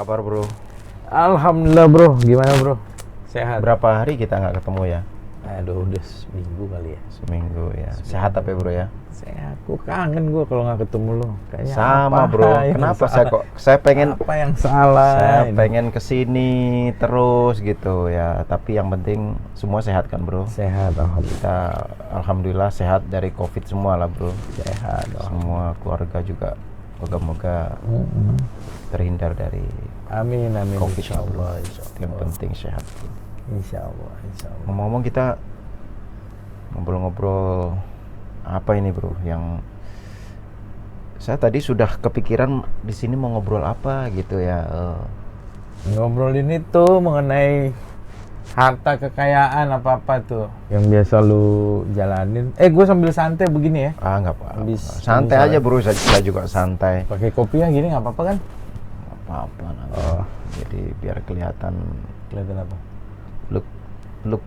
kabar bro? Alhamdulillah bro, gimana bro? Sehat? Berapa hari kita nggak ketemu ya? Aduh, udah seminggu kali ya. Seminggu ya. Sehat tapi bro ya? Sehat, gue kangen gue kalau nggak ketemu lo. Kayaknya sama apa bro, yang kenapa salah? saya pengen Apa yang salah? saya ini? pengen kesini terus gitu ya. Tapi yang penting semua sehat kan bro? Sehat, alhamdulillah. Kita alhamdulillah sehat dari COVID semua lah bro. Sehat, Semua keluarga juga moga-moga terhindar dari Amin, amin. COVID Insya Allah, Yang penting sehat. Insya Allah, insya Allah. Ngomong-ngomong kita ngobrol-ngobrol apa ini bro? Yang saya tadi sudah kepikiran di sini mau ngobrol apa gitu ya. Ngobrolin itu mengenai harta kekayaan apa-apa tuh yang biasa lu jalanin. Gue sambil santai begini ya. Nggak apa-apa. Habis Santai aja bro, saya juga santai. pakai kopi ya gini nggak apa-apa kan? Nggak apa-apa nanti. Jadi biar kelihatan Apa? look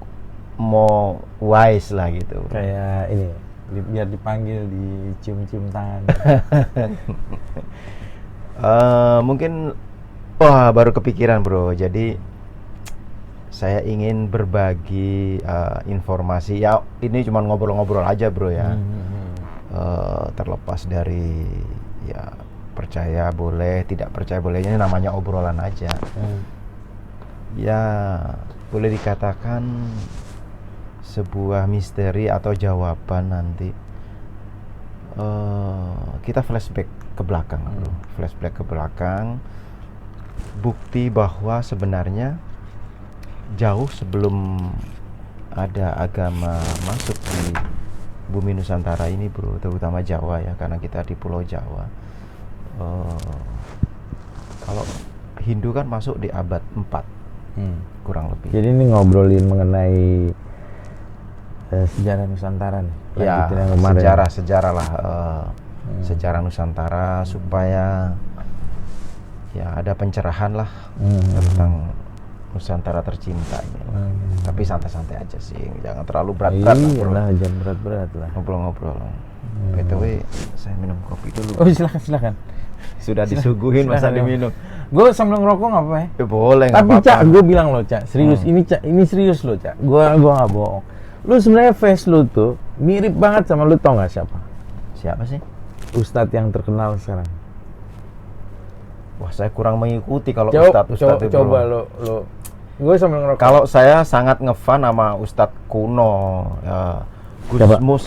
more wise lah gitu. Kayak ini, biar dipanggil, dicium-cium tangan. Mungkin baru kepikiran bro. Jadi saya ingin berbagi informasi ya. Ini cuma ngobrol-ngobrol aja bro ya. Terlepas dari ya percaya boleh, tidak percaya boleh, ini namanya obrolan aja. Ya boleh dikatakan sebuah misteri atau jawaban nanti. Kita flashback ke belakang bro. Flashback ke belakang, bukti bahwa sebenarnya jauh sebelum ada agama masuk di bumi Nusantara ini bro, terutama Jawa ya, karena kita di Pulau Jawa. Kalau Hindu kan masuk di abad 4 kurang lebih. Jadi ini ngobrolin mengenai sejarah Nusantara nih. Ya, sejarah lah, sejarah Nusantara supaya ya ada pencerahan lah tentang Nusantara tercinta ini. Tapi santai-santai aja sih, jangan terlalu berat-berat lah bro. Jangan berat-berat lah. Ngobrol-ngobrol. BTW, saya minum kopi dulu. Oh silakan. Sudah disuguhin masa diminum. Gue sambil ngerokok nggak apa-apa ya? Boleh, nggak Tapi apa-apa. Cak, gue bilang lo Cak, serius ini serius lo Cak. Gue nggak bohong. Lu sebenarnya face lu tuh mirip banget sama, lu tau nggak siapa? Siapa sih? Ustadz yang terkenal sekarang. Wah, saya kurang mengikuti kalau Ustadz itu. Coba lo. Gue sambil ngerokok. Kalau saya sangat ngefan sama Ustadz kuno. Ya,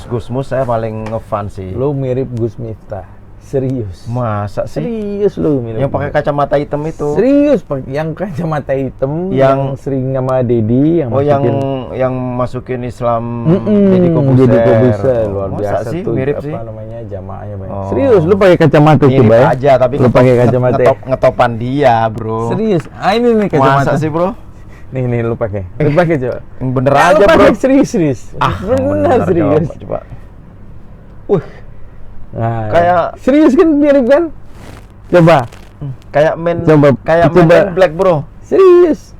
Gusmus saya paling ngefan sih. Lu mirip Gus Miftah. Serius. Masa sih? Serius lu mirip. Yang pakai kacamata hitam itu. Serius, yang kacamata hitam yang sering sama Dedi yang masukin Islam Dedi Kobuser. Luar masa biasa sih? tuh. Mirip apa sih? namanya jamaahnya banyak. Serius, lu pakai kacamata mirip coba ya? aja, tapi lu pakai kacamata ngetopan dia, bro. Serius. Ini nih kacamata. Masa sih, bro? Nih lu pakai. Lu pakai coba. Yang bener Ya, aja, lu bro. pakai serius. Bener serius. Coba. Nah, kayak serius kan, mirip kan? Coba. Kayak men Black, bro. Serius.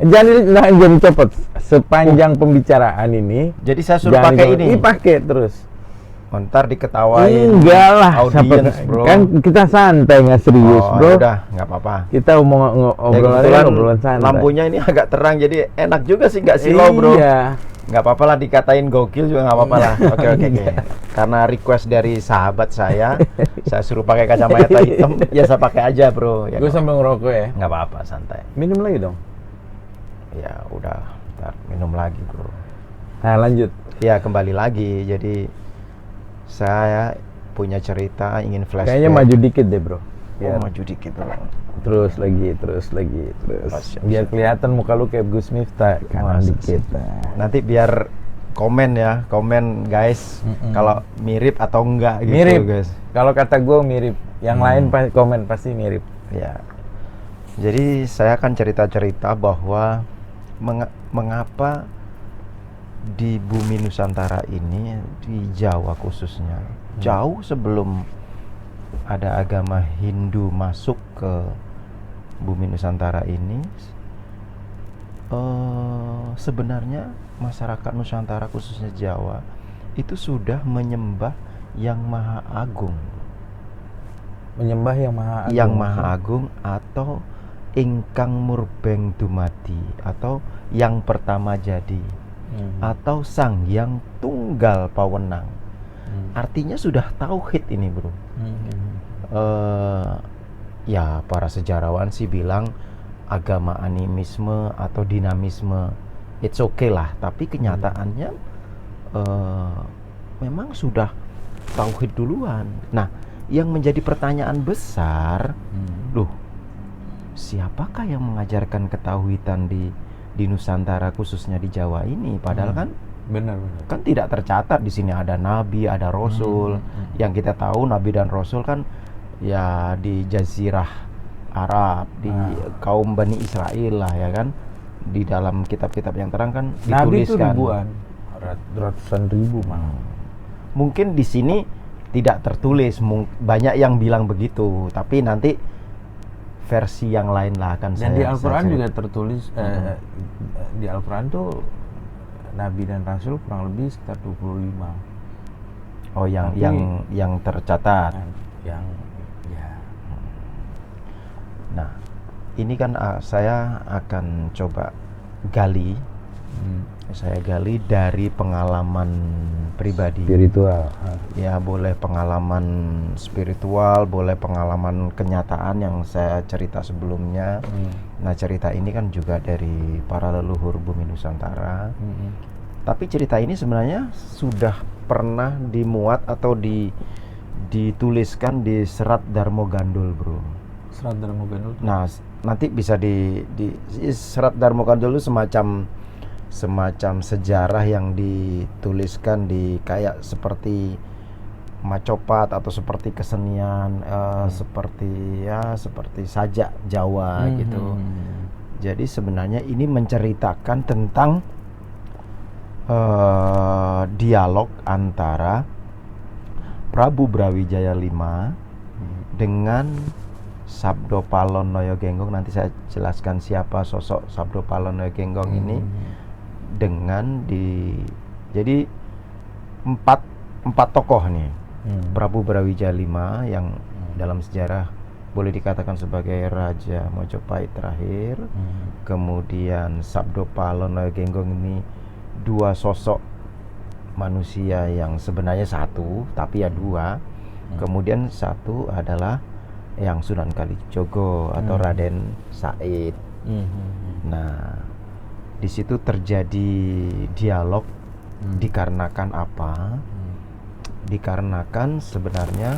Jangan cepet. Sepanjang pembicaraan ini. Jadi saya suruh pakai ini. Pakai terus. Ntar diketawain. Enggak lah. Audience, bro. Kan kita santai, nggak serius, bro. Udah, nggak apa-apa. Kita obrolan santai. Lampunya ini agak terang, jadi enak juga sih, nggak silau, bro. Iya. Nggak apa-apa lah dikatain gokil juga nggak apa-apa lah. Oke. Karena request dari sahabat saya suruh pakai kacamata hitam, ya saya pakai aja bro. Ya, gue sambil ngerokok ya. Nggak apa-apa, santai. Minum lagi dong. Ya udah, ntar minum lagi bro. Nah lanjut. Ya kembali lagi. Jadi saya punya cerita ingin flashback. Kayaknya maju dikit deh bro. Maju dikit bro. Terus lagi. Biar kelihatan muka lu kayak Gus Miftah, kanan dikit. Nanti biar komen guys, kalau mirip atau enggak gitu. Mirip guys. Kalau kata gue mirip, yang lain komen pasti mirip. Ya. Jadi saya akan cerita bahwa mengapa di bumi Nusantara ini, di Jawa khususnya, jauh sebelum ada agama Hindu masuk ke bumi Nusantara ini, sebenarnya masyarakat Nusantara khususnya Jawa itu sudah menyembah Yang Maha Agung. Menyembah Yang Maha Agung. Yang Maha Agung atau ingkang murbeng dumadi atau yang pertama jadi atau sang yang tunggal pawenang. Artinya sudah tauhid ini, bro. Ya para sejarawan sih bilang agama animisme atau dinamisme, it's okay lah, tapi kenyataannya memang sudah tauhid duluan. Nah, yang menjadi pertanyaan besar, loh, siapakah yang mengajarkan ketauhidan di Nusantara, khususnya di Jawa ini? Padahal kan benar. kan tidak tercatat di sini ada nabi, ada rasul. Yang kita tahu nabi dan rasul kan ya di Jazirah Arab, di kaum Bani Israel lah ya kan. Di dalam kitab-kitab yang terang kan Nabi itu dituliskan ribuan, ratusan ribu malah. Mungkin di sini tidak tertulis, banyak yang bilang begitu, tapi nanti versi yang lain lah akan Dan saya di Al-Quran saya juga tertulis, di Al-Quran tuh Nabi dan Rasul kurang lebih sekitar 25. Oh, Tapi- yang tercatat. Yang ya. Nah, ini kan saya akan coba gali. Saya gali dari pengalaman pribadi. Spiritual. Ya, boleh pengalaman spiritual, boleh pengalaman kenyataan yang saya cerita sebelumnya. Nah, cerita ini kan juga dari para leluhur bumi Nusantara. Tapi cerita ini sebenarnya sudah pernah dimuat atau dituliskan di Serat Darmo Gandul, bro. Serat Darmo Gandul. Nah, nanti bisa di Serat Darmo Gandul itu semacam sejarah yang dituliskan di kayak seperti macopat atau seperti kesenian, seperti sajak Jawa gitu. Jadi sebenarnya ini menceritakan tentang dialog antara Prabu Brawijaya V dengan Sabdo Palon Noyo Genggong. Nanti saya jelaskan siapa sosok Sabdo Palon Noyo Genggong ini. Dengan jadi empat tokoh nih. Prabu Brawijaya V yang dalam sejarah boleh dikatakan sebagai Raja Mojopahit terakhir. Kemudian Sabdo Palon Noyo Genggong ini dua sosok manusia yang sebenarnya satu tapi ya dua. Kemudian satu adalah yang Sunan Kalijogo atau Raden Said. Nah, di situ terjadi dialog dikarenakan apa? Dikarenakan sebenarnya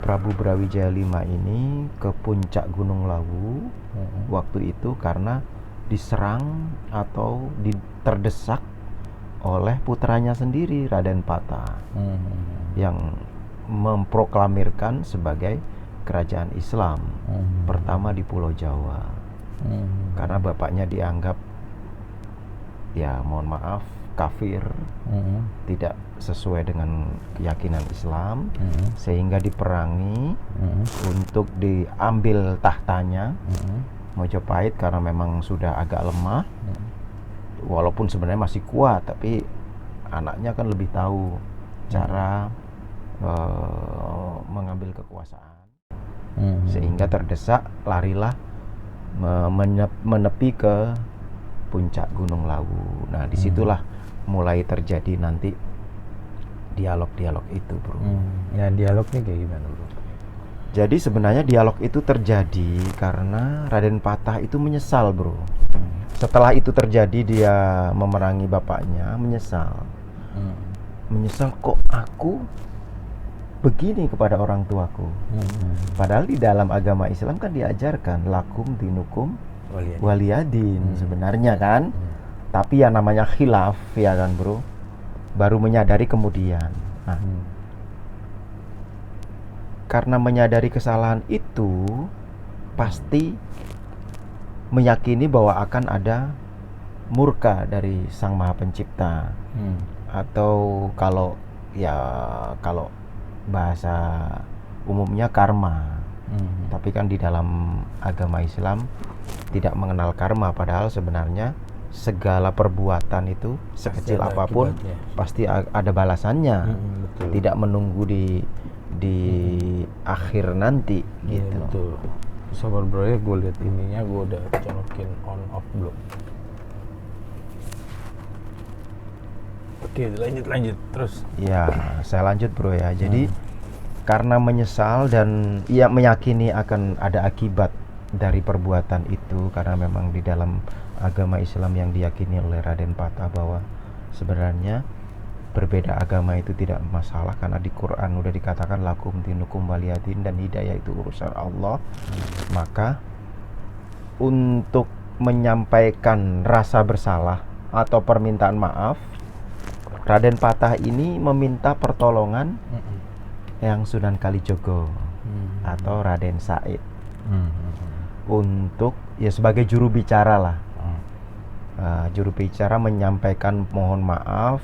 Prabu Brawijaya V ini ke puncak Gunung Lawu waktu itu karena diserang atau terdesak oleh putranya sendiri, Raden Patah, yang memproklamirkan sebagai kerajaan Islam pertama di Pulau Jawa. Karena bapaknya dianggap, ya mohon maaf, kafir, tidak sesuai dengan keyakinan Islam, sehingga diperangi untuk diambil tahtanya Mojopahit karena memang sudah agak lemah. Walaupun sebenarnya masih kuat, tapi anaknya kan lebih tahu cara mengambil kekuasaan. Sehingga terdesak, larilah menepi ke puncak Gunung Lawu. Nah, disitulah mulai terjadi nanti dialog-dialog itu, bro. Ya, dialognya kayak gimana, bro? Jadi sebenarnya dialog itu terjadi karena Raden Patah itu menyesal, bro. Setelah itu terjadi, dia memerangi bapaknya, menyesal. Menyesal, kok aku begini kepada orang tuaku. Padahal di dalam agama Islam kan diajarkan lakum dinukum waliyadin sebenarnya kan. Tapi yang namanya khilaf ya kan, bro, baru menyadari kemudian. Nah, karena menyadari kesalahan itu, pasti meyakini bahwa akan ada murka dari Sang Maha Pencipta. Atau kalau bahasa umumnya karma. Tapi kan di dalam agama Islam tidak mengenal karma, padahal sebenarnya segala perbuatan itu sekecil apapun pasti ada balasannya. Betul. Tidak menunggu di akhir nanti gitu. Betul. Sabar bro ya, gue lihat ininya, gue udah colokin on off belum. Oke, lanjut terus. Ya, saya lanjut bro ya. Jadi karena menyesal dan ia meyakini akan ada akibat dari perbuatan itu, karena memang di dalam agama Islam yang diyakini oleh Raden Patah bahwa sebenarnya berbeda agama itu tidak masalah, karena di Quran udah dikatakan lakum dinukum waliyadin, dan hidayah itu urusan Allah. Maka untuk menyampaikan rasa bersalah atau permintaan maaf, Raden Patah ini meminta pertolongan yang Sunan Kalijogo atau Raden Said untuk ya sebagai juru bicara lah. Juru bicara menyampaikan mohon maaf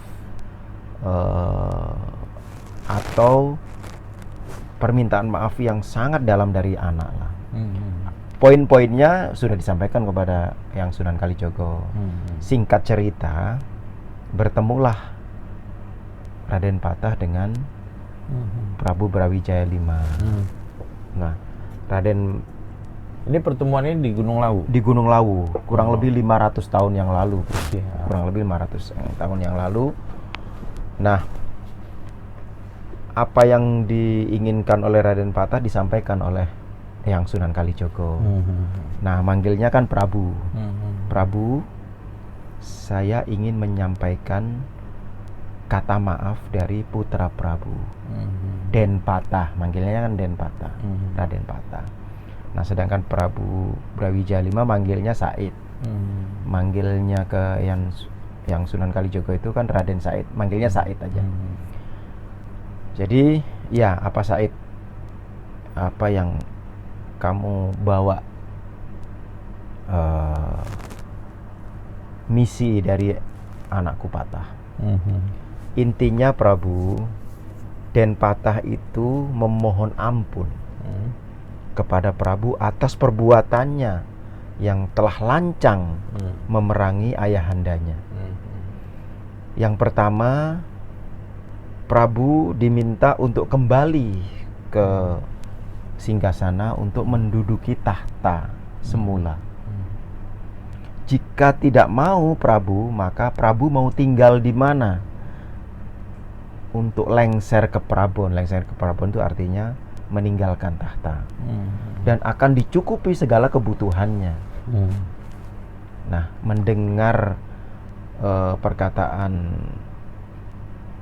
atau permintaan maaf yang sangat dalam dari anak lah. Poin-poinnya sudah disampaikan kepada yang Sunan Kalijogo. Singkat cerita, bertemulah Raden Patah dengan Prabu Brawijaya V. Nah, Raden Ini pertemuan ini di Gunung Lawu. di Gunung Lawu kurang lebih 500 tahun yang lalu. Kurang lebih 500 tahun yang lalu. Nah, apa yang diinginkan oleh Raden Patah disampaikan oleh yang Sunan Kalijogo. Nah, manggilnya kan Prabu. Prabu, saya ingin menyampaikan kata maaf dari putra Prabu. Den Patah, manggilnya kan Den Patah. Raden Patah. Nah, sedangkan Prabu Brawijaya V manggilnya Said. Manggilnya ke yang Sunan Kalijogo itu kan Raden Said, manggilnya Said aja. Jadi, ya, apa Said? Apa yang kamu bawa misi dari anakku Patah? Intinya Prabu, Den Patah itu memohon ampun kepada Prabu atas perbuatannya yang telah lancang memerangi ayahandanya. Yang pertama, Prabu diminta untuk kembali ke singgasana untuk menduduki tahta semula. Jika tidak mau Prabu, maka Prabu mau tinggal di mana? Untuk lengser ke Prabon. Lengser ke Prabon itu artinya meninggalkan tahta. Dan akan dicukupi segala kebutuhannya. Nah, mendengar perkataan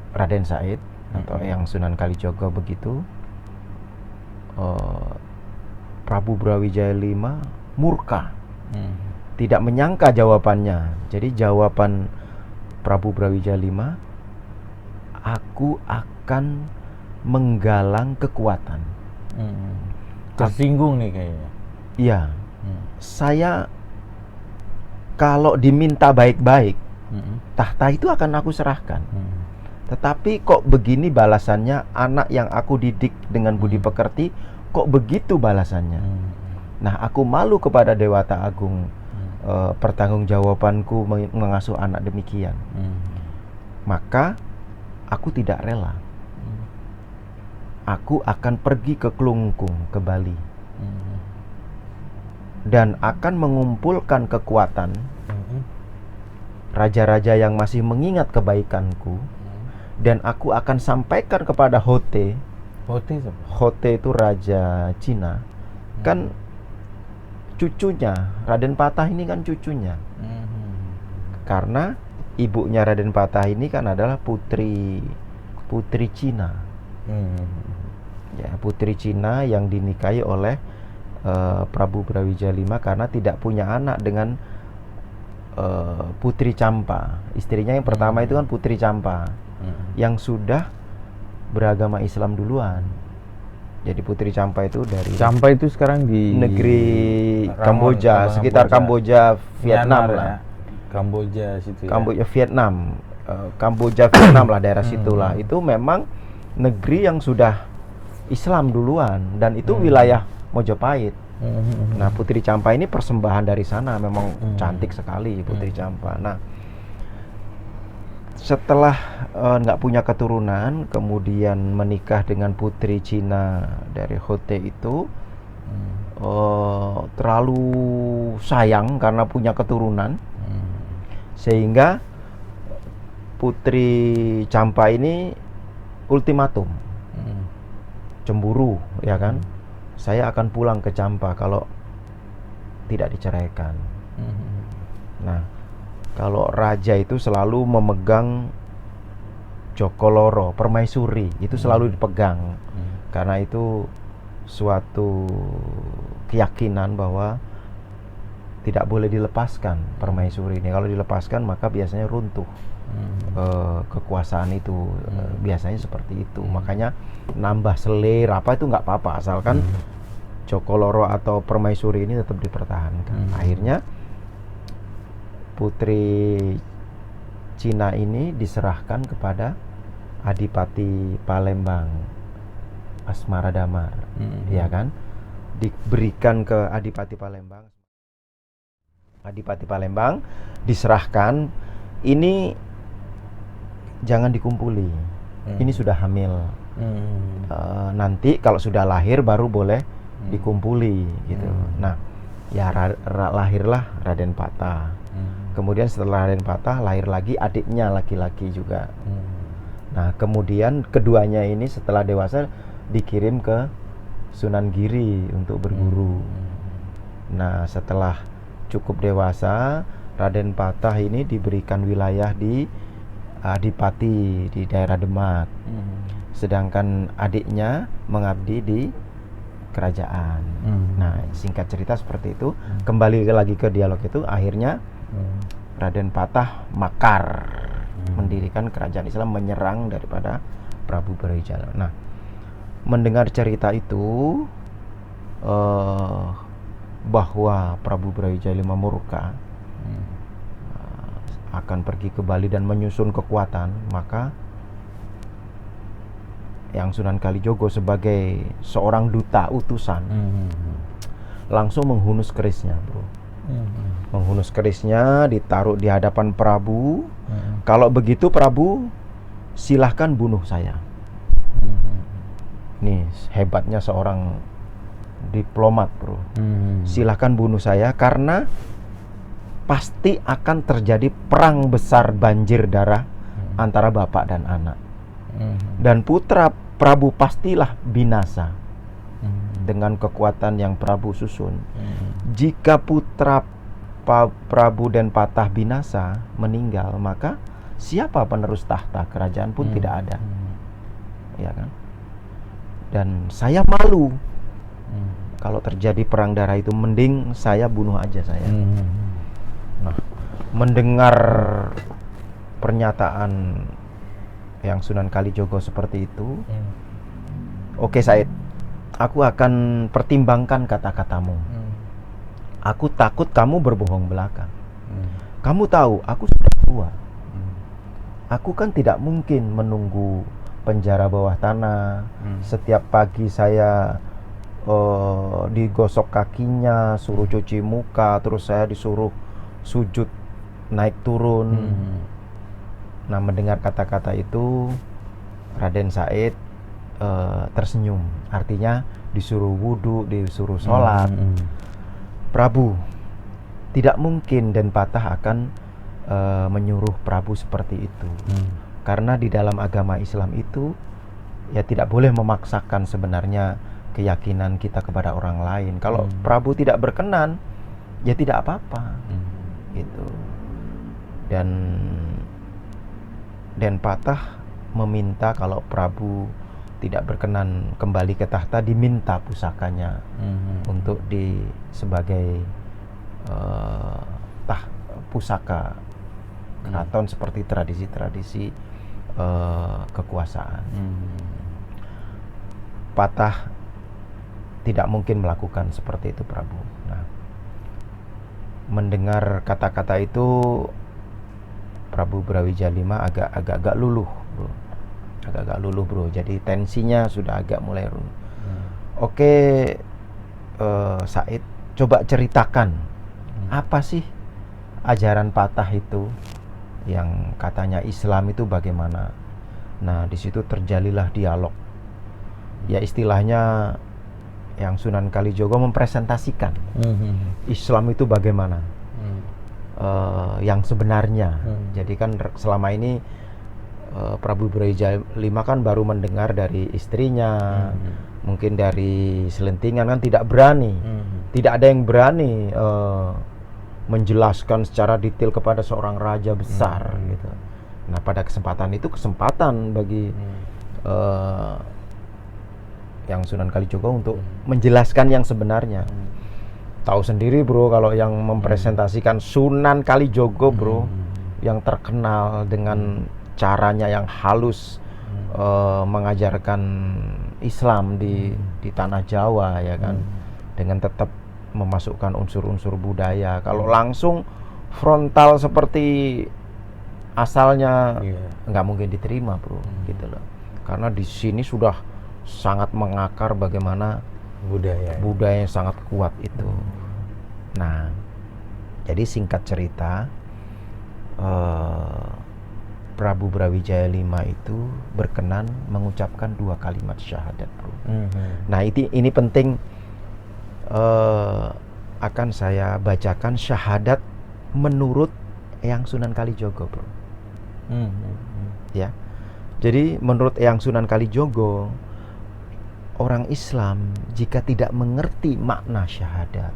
Raden Said atau yang Sunan Kalijogo begitu, Prabu Brawijaya V murka, tidak menyangka jawabannya. Jadi jawaban Prabu Brawijaya V, aku akan menggalang kekuatan. Tersinggung nih kayaknya. Iya, saya kalau diminta baik-baik, tahta itu akan aku serahkan. Tetapi kok begini balasannya, anak yang aku didik dengan budi pekerti, kok begitu balasannya? Nah, aku malu kepada Dewata Agung, pertanggungjawabanku mengasuh anak demikian. Maka aku tidak rela. Aku akan pergi ke Klungkung, ke Bali, dan akan mengumpulkan kekuatan raja-raja yang masih mengingat kebaikanku, dan aku akan sampaikan kepada Hote. Hote itu raja Cina, kan cucunya Raden Patah ini kan cucunya. Karena ibunya Raden Patah ini kan adalah putri Cina. Ya, putri Cina yang dinikahi oleh Prabu Brawijaya V karena tidak punya anak dengan Putri Campa. Istrinya yang pertama itu kan Putri Campa, yang sudah beragama Islam duluan. Jadi Putri Campa itu dari Campa itu sekarang di negeri Kamboja, sekitar Kamboja, Vietnam lah. Kamboja situ ya. Kamboja, Vietnam. Kamboja, Vietnam lah, daerah situlah. Itu memang negeri yang sudah Islam duluan, dan itu wilayah Mojopahit. Nah, Putri Campa ini persembahan dari sana, memang cantik sekali Putri Campa. Nah, setelah nggak punya keturunan, kemudian menikah dengan putri Cina dari Hote itu, terlalu sayang karena punya keturunan, sehingga Putri Champa ini ultimatum, cemburu, ya kan? Saya akan pulang ke Champa kalau tidak diceraikan. Nah, kalau raja itu selalu memegang Jokoloro, permaisuri, itu selalu dipegang, karena itu suatu keyakinan bahwa tidak boleh dilepaskan permaisuri ini. Kalau dilepaskan maka biasanya runtuh kekuasaan itu. Biasanya seperti itu. Makanya nambah selir apa itu nggak apa-apa, asalkan Jokoloro atau permaisuri ini tetap dipertahankan. Akhirnya Putri Cina ini diserahkan kepada Adipati Palembang, Asmara Damar, ya kan? Diberikan ke Adipati Palembang. Adipati Palembang diserahkan, ini jangan dikumpuli, ini sudah hamil. Nanti kalau sudah lahir baru boleh dikumpuli gitu. Nah, ya lahirlah Raden Patah. Kemudian setelah Raden Patah lahir lagi adiknya laki-laki juga. Nah, kemudian keduanya ini setelah dewasa dikirim ke Sunan Giri untuk berguru. Nah, setelah cukup dewasa, Raden Patah ini diberikan wilayah di Adipati di daerah Demak. Sedangkan adiknya mengabdi di kerajaan. Nah, singkat cerita seperti itu. Kembali lagi ke dialog itu, akhirnya Raden Patah makar mendirikan kerajaan Islam, menyerang daripada Prabu Brawijaya. Nah, mendengar cerita itu bahwa Prabu Brawijaya murka, akan pergi ke Bali dan menyusun kekuatan, maka yang Sunan Kalijogo sebagai seorang duta utusan langsung menghunus kerisnya, bro. Menghunus kerisnya, ditaruh di hadapan Prabu. Kalau begitu Prabu, silahkan bunuh saya. Nih hebatnya seorang diplomat, bro. Silahkan bunuh saya karena pasti akan terjadi perang besar banjir darah antara bapak dan anak. Dan putra Prabu pastilah binasa dengan kekuatan yang Prabu susun. Jika putra Prabu dan Patah binasa, meninggal, maka siapa penerus tahta kerajaan pun tidak ada, ya kan? Dan saya malu kalau terjadi perang darah itu, mending saya bunuh aja saya. Nah, mendengar pernyataan yang Sunan Kalijogo seperti itu, oke Said, aku akan pertimbangkan kata-katamu. Aku takut kamu berbohong belaka. Kamu tahu aku sudah tua. Aku kan tidak mungkin menunggu penjara bawah tanah. Setiap pagi saya digosok kakinya, suruh cuci muka, terus saya disuruh sujud naik turun. Nah, mendengar kata-kata itu, Raden Said tersenyum. Artinya disuruh wudhu, disuruh sholat. Prabu, tidak mungkin Den Patah akan menyuruh Prabu seperti itu. Karena di dalam agama Islam itu, ya tidak boleh memaksakan sebenarnya keyakinan kita kepada orang lain. Kalau Prabu tidak berkenan, ya tidak apa-apa. Gitu. Dan Den Patah meminta kalau Prabu tidak berkenan kembali ke tahta, diminta pusakanya untuk sebagai pusaka keraton seperti tradisi-tradisi kekuasaan. Patah tidak mungkin melakukan seperti itu, Prabu. Nah, mendengar kata-kata itu, Prabu Brawijaya agak luluh, bro. Agak luluh, bro. Jadi tensinya sudah agak mulai runtuh. Oke, Said, coba ceritakan apa sih ajaran Patah itu yang katanya Islam itu bagaimana? Nah, di situ terjalilah dialog. Ya istilahnya yang Sunan Kalijogo mempresentasikan Islam itu bagaimana, yang sebenarnya. Jadi kan selama ini Prabu Brawijaya V kan baru mendengar dari istrinya, mungkin dari selentingan, kan tidak berani, tidak ada yang berani menjelaskan secara detail kepada seorang raja besar gitu. Nah, pada kesempatan itu kesempatan bagi yang Sunan Kalijogo untuk menjelaskan yang sebenarnya. Tahu sendiri bro, kalau yang mempresentasikan Sunan Kalijogo bro, yang terkenal dengan caranya yang halus mengajarkan Islam di tanah Jawa ya kan, dengan tetap memasukkan unsur-unsur budaya. Kalau langsung frontal seperti asalnya nggak mungkin diterima bro, gitu loh. Karena di sini sudah sangat mengakar bagaimana budaya yang sangat kuat itu. Nah, jadi singkat cerita, Prabu Brawijaya V itu berkenan mengucapkan 2 kalimat syahadat bro. Nah, ini penting, akan saya bacakan syahadat menurut Eyang Sunan Kalijogo bro. Ya, jadi menurut Eyang Sunan Kalijogo, orang Islam jika tidak mengerti makna syahadat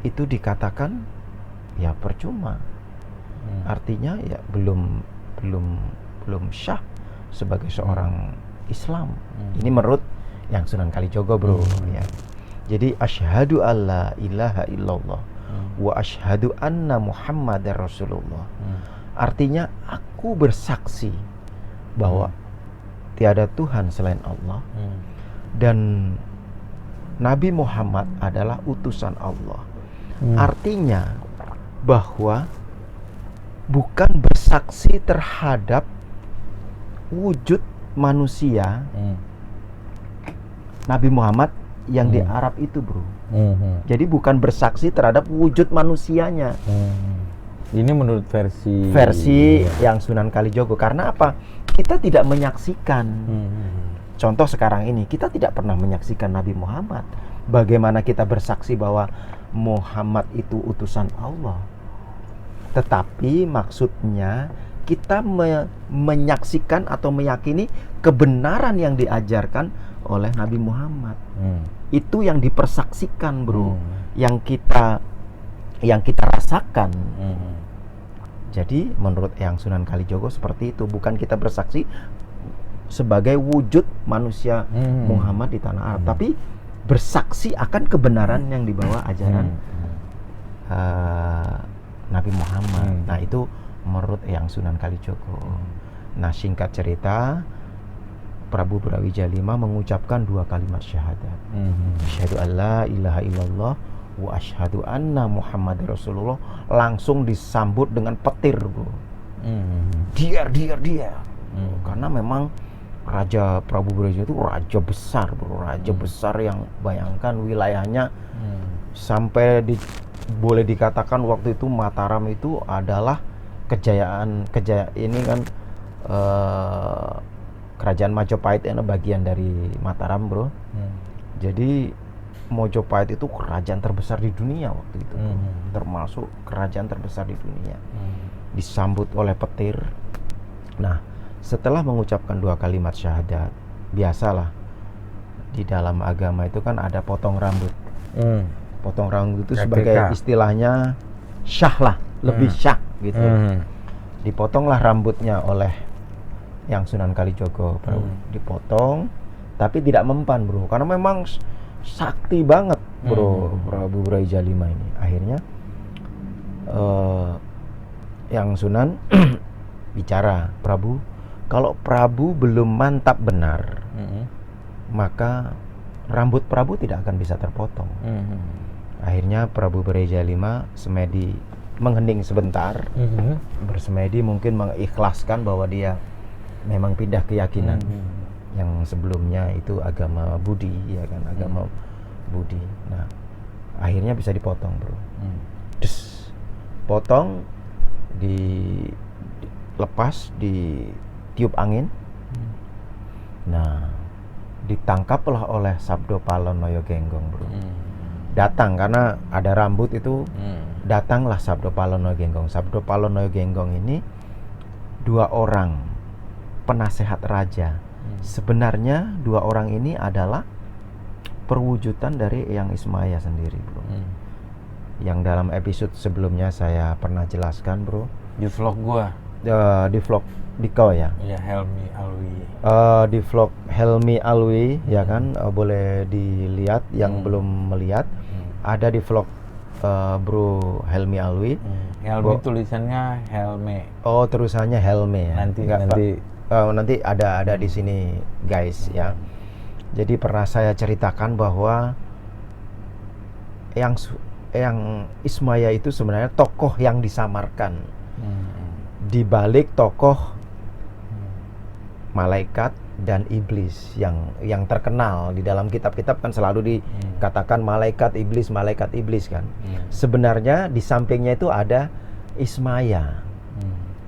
itu dikatakan ya percuma. Artinya ya belum syah sebagai seorang Islam. Ini menurut Eyang Sunan Kalijogo bro ya. Jadi asyhadu alla ilaha illallah wa asyhadu anna Muhammadar Rasulullah. Artinya aku bersaksi bahwa tiada Tuhan selain Allah dan Nabi Muhammad adalah utusan Allah. Artinya bahwa bukan bersaksi terhadap wujud manusia Nabi Muhammad yang di Arab itu bro. Jadi bukan bersaksi terhadap wujud manusianya. Ini menurut versi yang Sunan Kalijogo. Karena apa? Kita tidak menyaksikan. Contoh sekarang ini, kita tidak pernah menyaksikan Nabi Muhammad. Bagaimana kita bersaksi bahwa Muhammad itu utusan Allah? Tetapi maksudnya kita menyaksikan atau meyakini kebenaran yang diajarkan oleh Nabi Muhammad. Itu yang dipersaksikan bro, yang kita rasakan. Jadi menurut Eyang Sunan Kalijogo seperti itu. Bukan kita bersaksi sebagai wujud manusia Muhammad di tanah Arab, tapi bersaksi akan kebenaran yang dibawa ajaran Nabi Muhammad. Nah, itu menurut Eyang Sunan Kalijogo. Nah, singkat cerita, Prabu Brawijaya V mengucapkan 2 kalimat syahadat. Asyhadu alla ilaha illallah wa asyhadu anna Muhammadar Rasulullah. Langsung disambut dengan petir bro. Diar. Karena memang Raja Prabu Brawijaya itu raja besar bro, raja besar yang bayangkan wilayahnya sampai boleh dikatakan waktu itu Mataram itu adalah kejayaan ini kan, kerajaan Majapahit ini bagian dari Mataram bro. Jadi Mojopahit itu kerajaan terbesar di dunia waktu itu, termasuk kerajaan terbesar di dunia. Disambut oleh petir. Nah, setelah mengucapkan 2 kalimat syahadat, biasalah di dalam agama itu kan ada potong rambut. Potong rambut itu sebagai istilahnya syah lah, lebih syah gitu. Dipotonglah rambutnya oleh Eyang Sunan Kalijogo bro. Dipotong, tapi tidak mempan bro, karena memang sakti banget bro Prabu Brawijaya V ini. Akhirnya Eyang Sunan bicara, Prabu, kalau Prabu belum mantap benar, maka rambut Prabu tidak akan bisa terpotong. Akhirnya Prabu Brawijaya V semedi menghening sebentar, bersemedi mungkin mengikhlaskan bahwa dia memang pindah keyakinan. Yang sebelumnya itu agama Budi, ya kan, agama Budi. Nah, akhirnya bisa dipotong bro. Potong, dilepas, ditiup angin. Nah, ditangkaplah oleh Sabdo Palon Noyo Genggong, bro. Datang karena ada rambut itu, datanglah Sabdo Palon Noyo Genggong. Sabdo Palon Noyo Genggong ini 2 orang penasehat raja. Sebenarnya 2 orang ini adalah perwujudan dari Eyang Ismaya sendiri, bro. Yang dalam episode sebelumnya saya pernah jelaskan, bro. Di vlog gua. Di vlog di kau ya. Iya, Helmi Alwi. Di vlog Helmi Alwi ya kan, boleh dilihat yang belum melihat. Ada di vlog Bro Helmi Alwi. Helmi tulisannya Helme. Oh, terusannya Helmi ya. Nanti ada di sini guys ya. Jadi pernah saya ceritakan bahwa yang Ismaya itu sebenarnya tokoh yang disamarkan. Di balik tokoh malaikat dan iblis yang terkenal di dalam kitab-kitab kan selalu dikatakan malaikat iblis kan. Sebenarnya di sampingnya itu ada Ismaya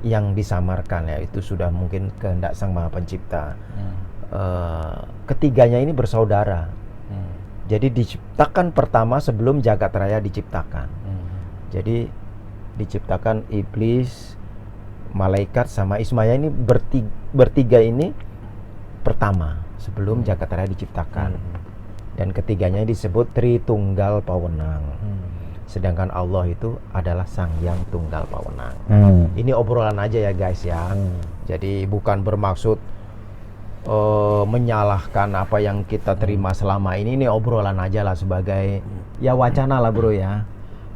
yang disamarkan, ya itu sudah mungkin kehendak Sang Maha Pencipta. Ketiganya ini bersaudara. Jadi diciptakan pertama sebelum jagat raya diciptakan. Jadi diciptakan iblis, malaikat sama Ismaya ini bertiga ini pertama sebelum jagat raya diciptakan. Dan ketiganya disebut Tritunggal Pawenang. Sedangkan Allah itu adalah Sang Yang Tunggal Pawenang. Ini obrolan aja ya guys ya. Jadi bukan bermaksud menyalahkan apa yang kita terima selama ini obrolan aja lah sebagai ya wacana lah, bro ya.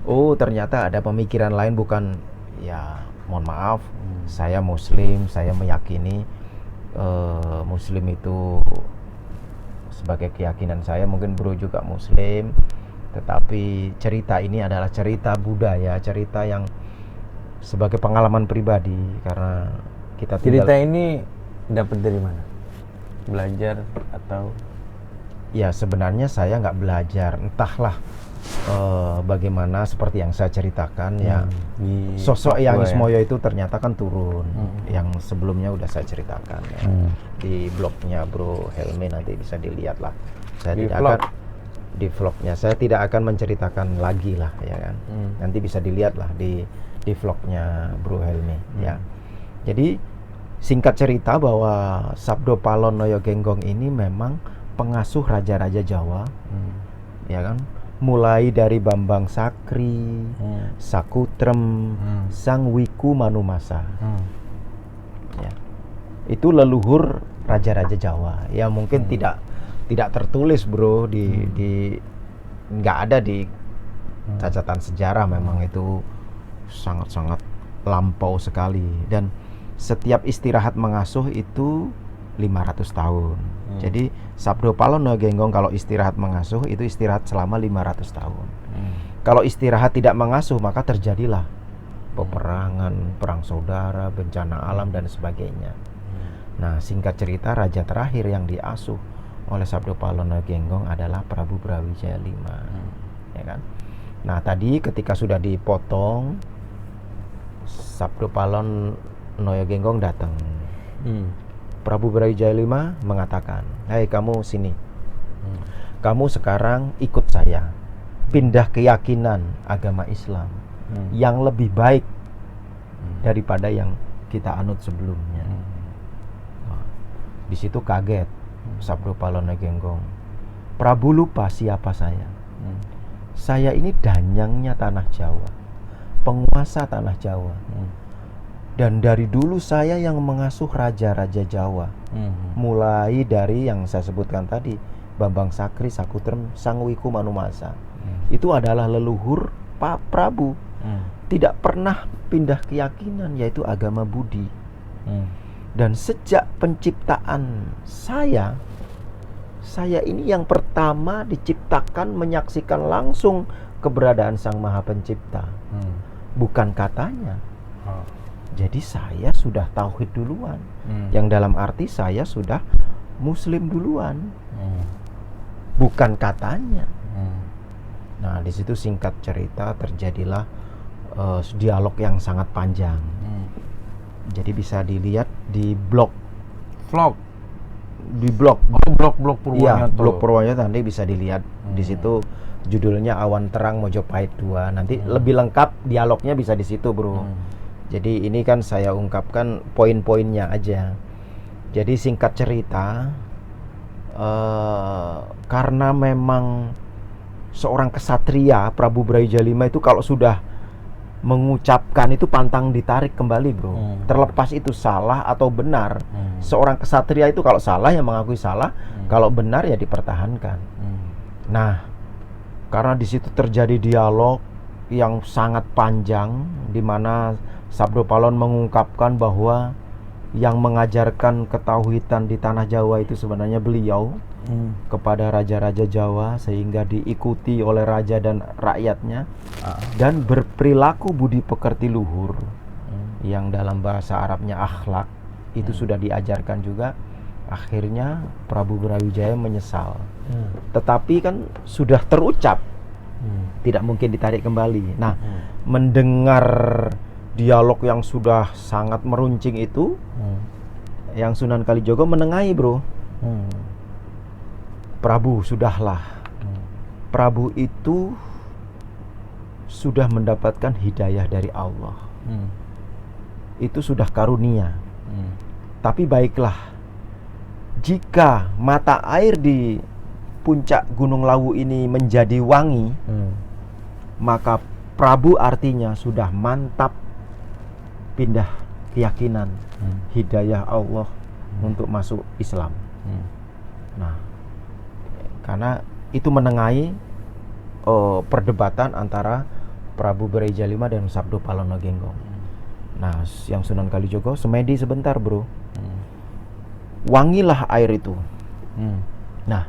Oh, ternyata ada pemikiran lain, bukan ya, mohon maaf, saya muslim, saya meyakini muslim itu sebagai keyakinan saya, mungkin bro juga muslim, tetapi cerita ini adalah cerita budaya, cerita yang sebagai pengalaman pribadi karena kita cerita ini dapat dari mana? Belajar atau? Ya sebenarnya saya nggak belajar, entahlah bagaimana seperti yang saya ceritakan ya. Sosok yang Ismoyo itu ternyata kan turun, yang sebelumnya udah saya ceritakan ya. Di blognya Bro Helmi nanti bisa dilihat lah. Saya di vlognya saya tidak akan menceritakan lagi lah ya kan. Nanti bisa dilihat lah di vlognya Bro Helmi ya. Jadi singkat cerita bahwa Sabdo Palon Noyo Genggong ini memang pengasuh raja-raja Jawa, ya kan, mulai dari Bambang Sakri, Sakutrem, Sang Wiku Manumasa, ya, itu leluhur raja-raja Jawa. Ya mungkin tidak tertulis, bro, nggak ada di catatan sejarah. Memang itu sangat-sangat lampau sekali. Dan setiap istirahat mengasuh itu 500 tahun. Jadi Sabdo Palon Noyo Genggong kalau istirahat mengasuh itu istirahat selama 500 tahun. Kalau istirahat tidak mengasuh maka terjadilah peperangan, perang saudara, bencana alam dan sebagainya. Nah, singkat cerita raja terakhir yang diasuh oleh Sabdo Palon Noyo Genggong adalah Prabu Brawijaya V. Ya kan? Nah, tadi ketika sudah dipotong, Sabdo Palon Noyo Genggong datang. Prabu Brawijaya V mengatakan, "Hei kamu sini. Kamu sekarang ikut saya. Pindah keyakinan agama Islam yang lebih baik daripada yang kita anut sebelumnya." Nah, di situ kaget Sabdo Palon Noyo Genggong. Prabu lupa siapa saya. Saya ini danyangnya tanah Jawa, penguasa tanah Jawa. Dan dari dulu saya yang mengasuh raja-raja Jawa. Mulai dari yang saya sebutkan tadi, Bambang Sakri, Sakutrem, Sang Wiku Manumasa. Itu adalah leluhur Pak Prabu. Tidak pernah pindah keyakinan, yaitu agama Budi. Dan sejak penciptaan saya ini yang pertama diciptakan menyaksikan langsung keberadaan Sang Maha Pencipta. Bukan katanya. Jadi saya sudah tauhid duluan, yang dalam arti saya sudah muslim duluan, bukan katanya. Nah, di situ singkat cerita terjadilah dialog yang sangat panjang. Jadi bisa dilihat di vlog di blok. Blok Iya, Purwokerto. blok Purwokerto nanti bisa dilihat di situ judulnya Awan Terang Mojopahit 2. Nanti lebih lengkap dialognya bisa di situ, Bro. Jadi ini kan saya ungkapkan poin-poinnya aja. Jadi singkat cerita, karena memang seorang kesatria Prabu Brawijaya V itu kalau sudah mengucapkan itu pantang ditarik kembali, Bro. Terlepas itu salah atau benar. Seorang kesatria itu kalau salah ya mengakui salah, kalau benar ya dipertahankan. Nah, karena di situ terjadi dialog yang sangat panjang di mana Sabdo Palon mengungkapkan bahwa yang mengajarkan ketauhidan di tanah Jawa itu sebenarnya beliau kepada raja-raja Jawa, sehingga diikuti oleh raja dan rakyatnya, dan berperilaku budi pekerti luhur yang dalam bahasa Arabnya akhlak itu sudah diajarkan juga. Akhirnya Prabu Brawijaya menyesal, tetapi kan sudah terucap, tidak mungkin ditarik kembali. Nah, mendengar dialog yang sudah sangat meruncing itu, yang Sunan Kalijogo menengahi, Bro. Prabu, sudahlah. Prabu itu sudah mendapatkan hidayah dari Allah. Itu sudah karunia. Tapi baiklah, jika mata air di puncak Gunung Lawu ini menjadi wangi, maka Prabu artinya sudah mantap pindah keyakinan hidayah Allah untuk masuk Islam. Nah, karena itu menengahi perdebatan antara Prabu Brawijaya V dan Sabdo Palono Genggong. Nah, yang Sunan Kalijogo semedi sebentar, Bro. Wangilah air itu. Nah,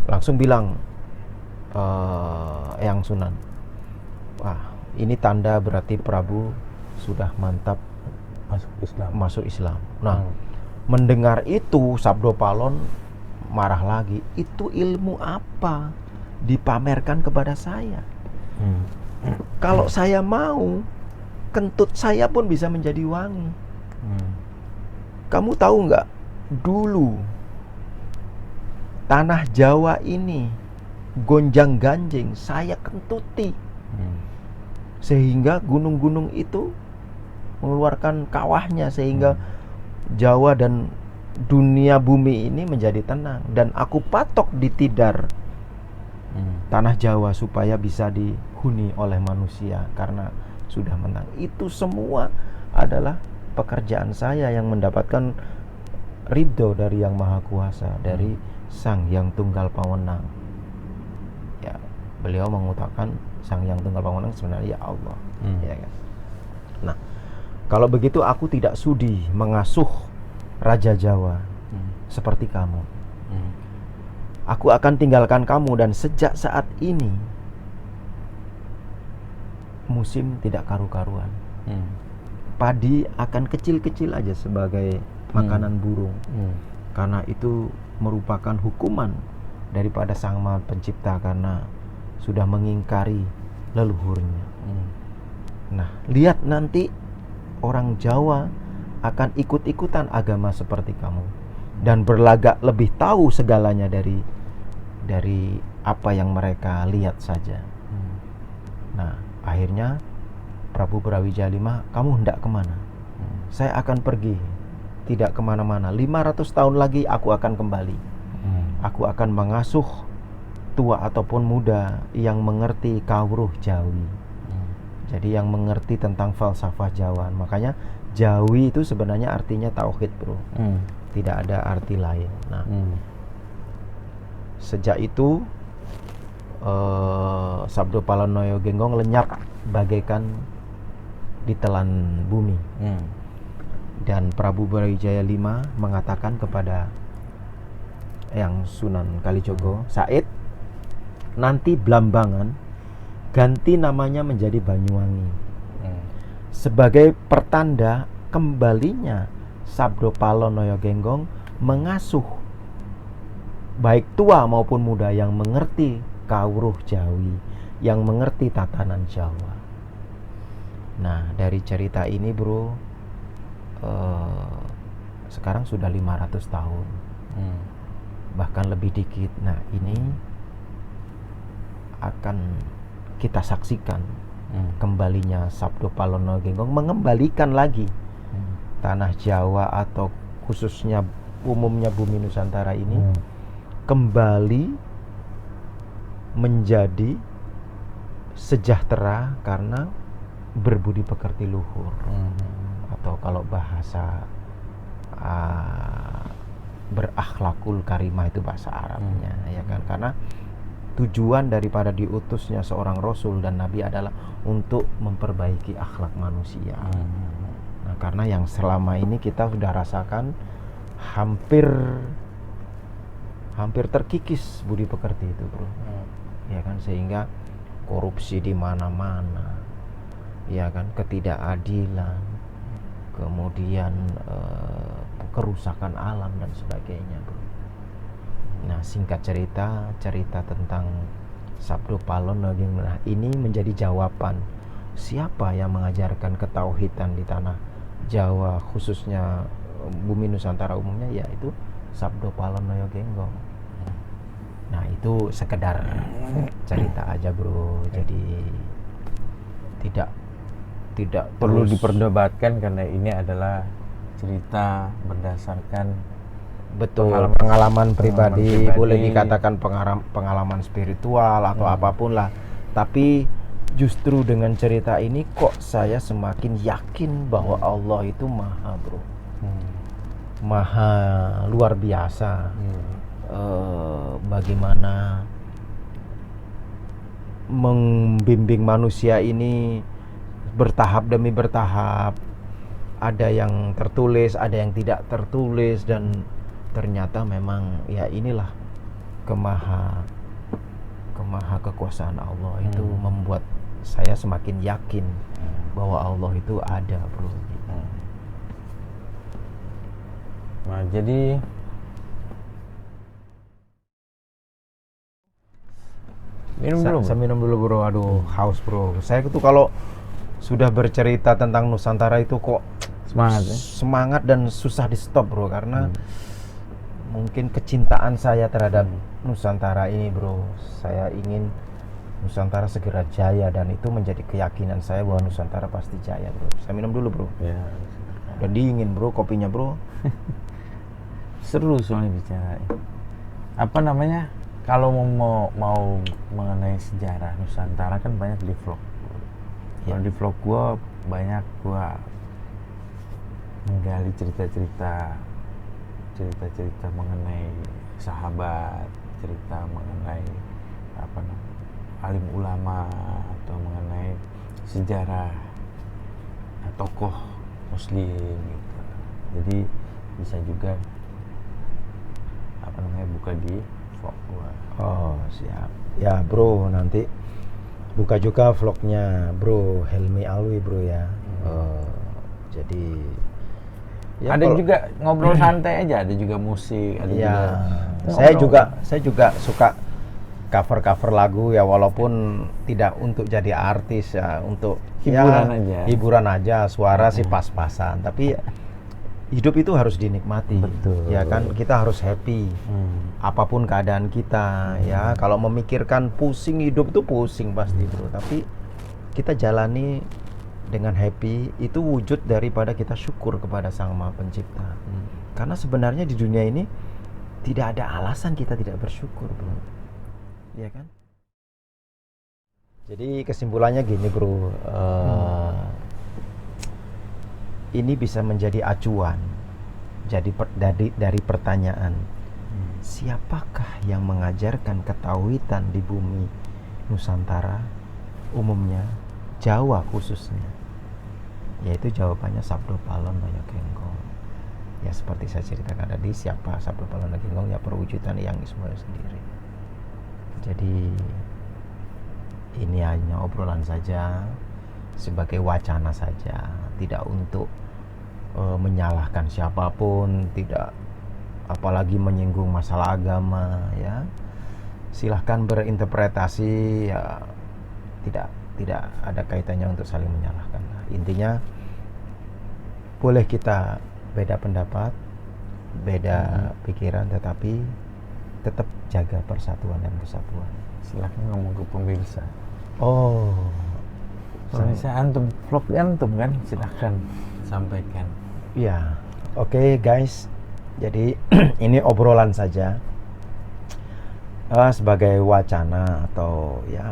langsung bilang yang Sunan, wah, ini tanda berarti Prabu sudah mantap masuk Islam. Nah, mendengar itu Sabdo Palon marah lagi. Itu ilmu apa dipamerkan kepada saya? Kalau saya mau, kentut saya pun bisa menjadi wangi. Kamu tahu nggak, dulu tanah Jawa ini gonjang-ganjing saya kentuti, sehingga gunung-gunung itu mengeluarkan kawahnya, sehingga Jawa dan dunia bumi ini menjadi tenang. Dan aku patok di tidar tanah Jawa supaya bisa dihuni oleh manusia karena sudah menang. Itu semua adalah pekerjaan saya yang mendapatkan ridho dari Yang Maha Kuasa, dari Sang Yang Tunggal Pawenang. Ya, beliau mengutakan Sang Yang Tunggal Pawenang sebenarnya ya Allah. Ya kan? Nah, kalau begitu aku tidak sudi mengasuh Raja Jawa seperti kamu. Aku akan tinggalkan kamu, dan sejak saat ini musim tidak karu-karuan. Padi akan kecil-kecil aja sebagai makanan burung. Karena itu merupakan hukuman daripada Sang Maha Pencipta karena sudah mengingkari leluhurnya. Nah, lihat nanti orang Jawa akan ikut-ikutan agama seperti kamu dan berlagak lebih tahu segalanya dari apa yang mereka lihat saja. Nah, akhirnya Prabu Brawijaya V, kamu hendak kemana? Saya akan pergi, tidak kemana-mana. 500 tahun lagi aku akan kembali. Aku akan mengasuh tua ataupun muda yang mengerti kawruh Jawi. Jadi yang mengerti tentang falsafah Jawa. Makanya Jawi itu sebenarnya artinya tauhid, Bro. Tidak ada arti lain. Nah, sejak itu Sabdo Palono Genggong lenyap bagaikan ditelan bumi. Dan Prabu Brawijaya V mengatakan kepada yang Sunan Kalijogo, Said, nanti Blambangan ganti namanya menjadi Banyuwangi, sebagai pertanda kembalinya Sabdo Palono Genggong mengasuh baik tua maupun muda yang mengerti kawruh Jawi, yang mengerti tatanan Jawa. Nah, dari cerita ini, Bro, sekarang sudah 500 tahun. bahkan lebih dikit. Nah, ini akan kita saksikan kembalinya Sabdo Palono Genggong, mengembalikan lagi tanah Jawa atau khususnya umumnya bumi Nusantara ini kembali menjadi sejahtera karena berbudi pekerti luhur. Atau kalau bahasa berakhlakul karimah itu bahasa Arabnya, ya kan? Karena tujuan daripada diutusnya seorang rasul dan nabi adalah untuk memperbaiki akhlak manusia. Nah, karena yang selama ini kita sudah rasakan hampir terkikis budi pekerti itu, bro. Ya kan, sehingga korupsi di mana-mana, ya kan, ketidakadilan, kemudian kerusakan alam dan sebagainya, bro. Nah, singkat cerita tentang Sabdo Palono Genggong ini menjadi jawaban siapa yang mengajarkan ketauhidan di tanah Jawa, khususnya bumi Nusantara umumnya, yaitu Sabdo Palono Genggong. Nah, itu sekedar cerita aja, bro. Jadi tidak Perlu terus diperdebatkan karena ini adalah cerita berdasarkan betul pengalaman pribadi, boleh dikatakan pengalaman spiritual atau apapun lah. Tapi justru dengan cerita ini kok saya semakin yakin bahwa Allah itu maha, bro. Maha luar biasa. Bagaimana membimbing manusia ini bertahap demi bertahap. Ada yang tertulis, ada yang tidak tertulis, dan ternyata memang ya inilah kemaha kekuasaan Allah itu membuat saya semakin yakin bahwa Allah itu ada, bro. Nah, jadi Saya minum dulu, bro. Aduh, haus, bro. Saya tuh kalau sudah bercerita tentang Nusantara itu kok semangat dan susah di stop, bro, karena mungkin kecintaan saya terhadap Nusantara ini, bro. Saya ingin Nusantara segera jaya, dan itu menjadi keyakinan saya bahwa Nusantara pasti jaya, bro. Saya minum dulu, bro. Ya. Udah dingin, bro, kopinya, bro. Seru soalnya bicara. Apa namanya? Kalau mau mengenai sejarah Nusantara kan banyak di vlog. Kalau di vlog gua banyak gua menggali cerita-cerita mengenai sahabat, cerita mengenai alim ulama, atau mengenai sejarah tokoh muslim gitu. Jadi bisa juga buka di vlog gua. Oh, siap. Ya, bro, nanti buka juga vlognya bro Helmi Alwi, bro, ya. Jadi ya, ada juga ngobrol santai aja, ada juga musik, ada juga saya juga suka cover lagu ya, walaupun tidak untuk jadi artis ya, untuk hiburan aja, suara sih pas-pasan, tapi hidup itu harus dinikmati. Betul. Ya kan, kita harus happy apapun keadaan kita. Ya, kalau memikirkan pusing, hidup itu pusing pasti, bro, tapi kita jalani dengan happy, itu wujud daripada kita syukur kepada Sang Maha Pencipta. Karena sebenarnya di dunia ini tidak ada alasan kita tidak bersyukur, bro. Iya kan? Jadi kesimpulannya gini, bro, ini bisa menjadi acuan dari pertanyaan, siapakah yang mengajarkan ketauhidan di bumi Nusantara umumnya, Jawa khususnya? Yaitu jawabannya Sabdo Palono Genggong. Ya, seperti saya ceritakan tadi, siapa Sabdo Palono Genggong? Ya, perwujudan Hyang Ismoyo sendiri. Jadi ini hanya obrolan saja, sebagai wacana saja, tidak untuk menyalahkan siapapun, tidak apalagi menyinggung masalah agama, ya. Silahkan berinterpretasi, ya, tidak ada kaitannya untuk saling menyalahkan. Intinya boleh kita beda pendapat, beda pikiran, tetapi tetap jaga persatuan dan kesatuan. Silahkan ngomong ke pemirsa. Oh, Pemirsa antum, vlog antum kan, silahkan sampaikan. ya, oke guys. Jadi ini obrolan saja, sebagai wacana atau ya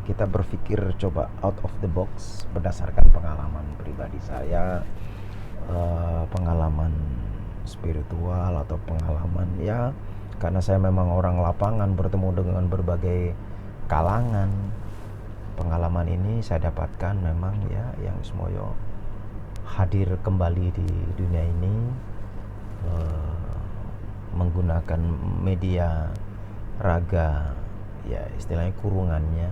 kita berpikir coba out of the box berdasarkan pengalaman pribadi saya, pengalaman spiritual atau pengalaman ya, karena saya memang orang lapangan bertemu dengan berbagai kalangan. Pengalaman ini saya dapatkan memang ya, yang semoyo hadir kembali di dunia ini menggunakan media raga, ya istilahnya kurungannya.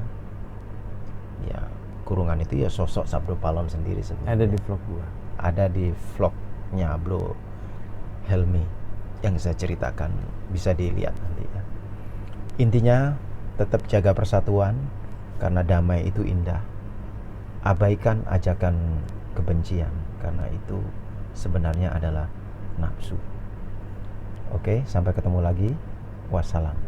Ya kurungan itu ya sosok Sabdo Palon sendiri sebenarnya. Ada di vlog gua. Ada di vlognya Bro Helmi yang saya ceritakan, bisa dilihat nanti ya. Intinya tetap jaga persatuan, karena damai itu indah. Abaikan ajakan kebencian, karena itu sebenarnya adalah nafsu. Oke, sampai ketemu lagi. Wassalam.